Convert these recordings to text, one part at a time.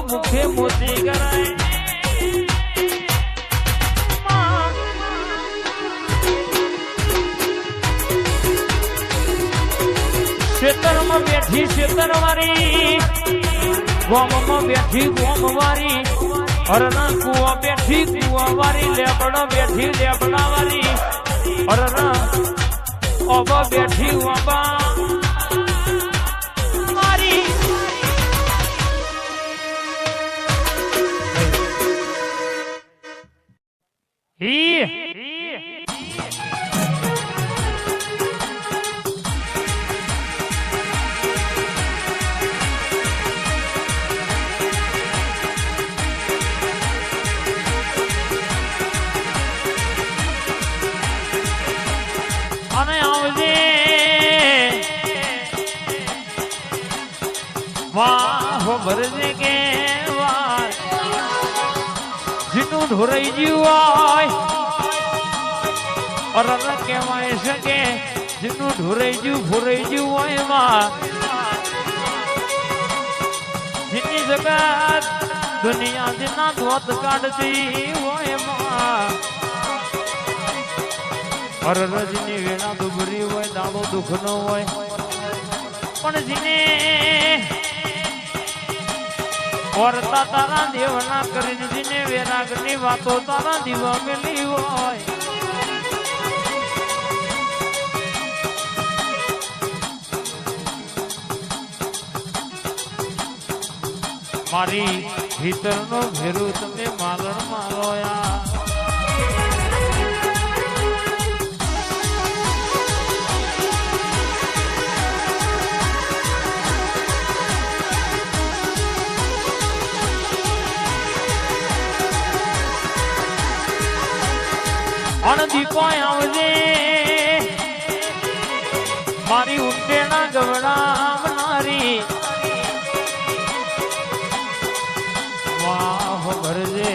મુખે મોતી કરાય ખેતરમાં બેઠી ખેતરવાળી ગોમમાં બેઠી ગોમવાળી અરના કુવા બેઠી કુવાવાળી લેબડા બેઠી લેબડાવાળી અરના ઓબા બેઠી ઓબા મારી અને આવજે વાહ ભરજે કે વાહ જીનું ઢોરાઈ ગયું હોય અરર કહેવાય શકે જીનું ઢોરાઈ ગયું ભોરાઈ ગયું હોય માં જીની જગત દુનિયા જીના ધોત કાઢતી હોય માં અરરજની વેણા દુબરી હોય દાડો દુઃખ નો હોય પણ જીને વર્તા તારા દેવના કરીને જીને વેરાગની વાતો તારા દીવા મેલી હોય મારી ભીતરનો ભેરું તમે માલણ મારોયા દીપો આવજે મારી ઉંટેના ગવડાવનારી વાહ ભરજે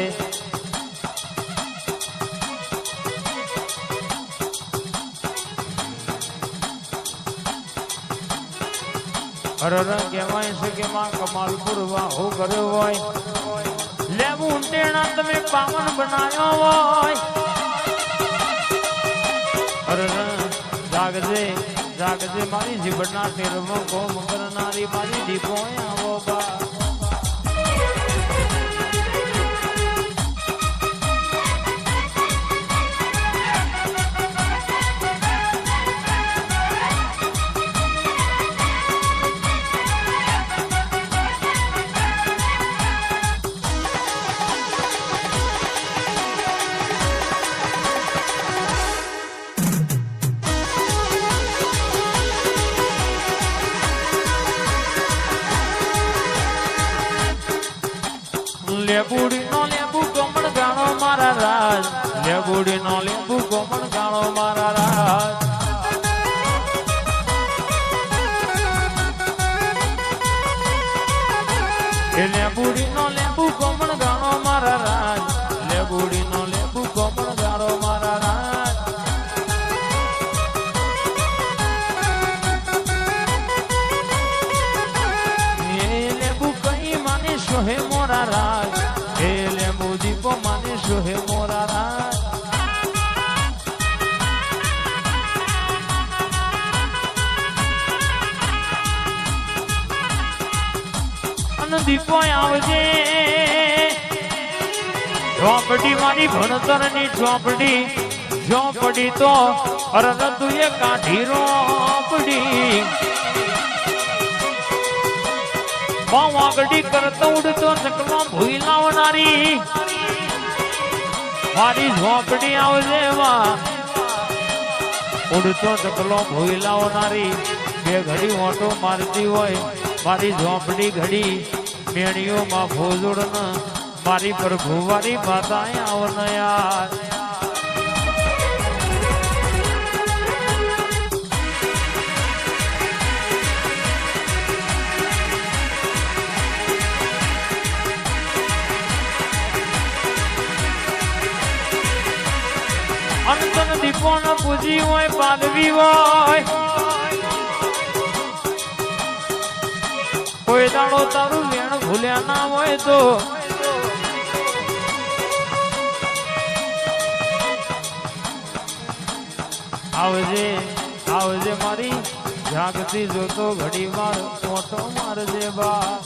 અરર કહેવાય છે કે માં કમાલપુર વાહો કર્યો હોય લેવું ઉંટેણા તમે પાવન બનાવ્યો હોય જાગજે જાગજે મારી જીવનના ટેરમાં કોમ કરનારી મારી દીપો આવો બા લેબુડી નો લેબુ કોમણ ગાણો મારા રાજ લેબુડી નો લેબુ કોમણ ગાણો મારા રાજ એ લેબુડી નો લેબુ કોમણ ગાણો મારા રાજ લેબુડી નો લેબુ કોમણ ગાણો મારા રાજ એ લેબુ કઈ માને સોહે મોરા રાજ દીપો માને સોહે મોરા રાજ અને દીપો આવજે ઝોપડી મારી ભણતરની ઝોપડી ઝોપડી તો અરર તુએ કાઢી રોપડી વાગડી કરતો ઉડતો ચકલો ભૂઈ લાવનારી મારી ઝોપડી આવજે ઉડતો ચકલો ભૂઈ લાવનારી બે ઘડી ઓટો મારતી હોય મારી ઝોપડી ઘડી મેણીઓમાં ભોજોડ મારી પર ભુવારી માતા આવન યાર અંતન દીપો ન પૂજી હોય પાલવી હોય કોઈ દાડો તારું વેણ પણ ભૂલ્યા ના હોય તો આવજે આવજે મારી જાગતી જોતો ઘડી વાર મોટો મારજે બા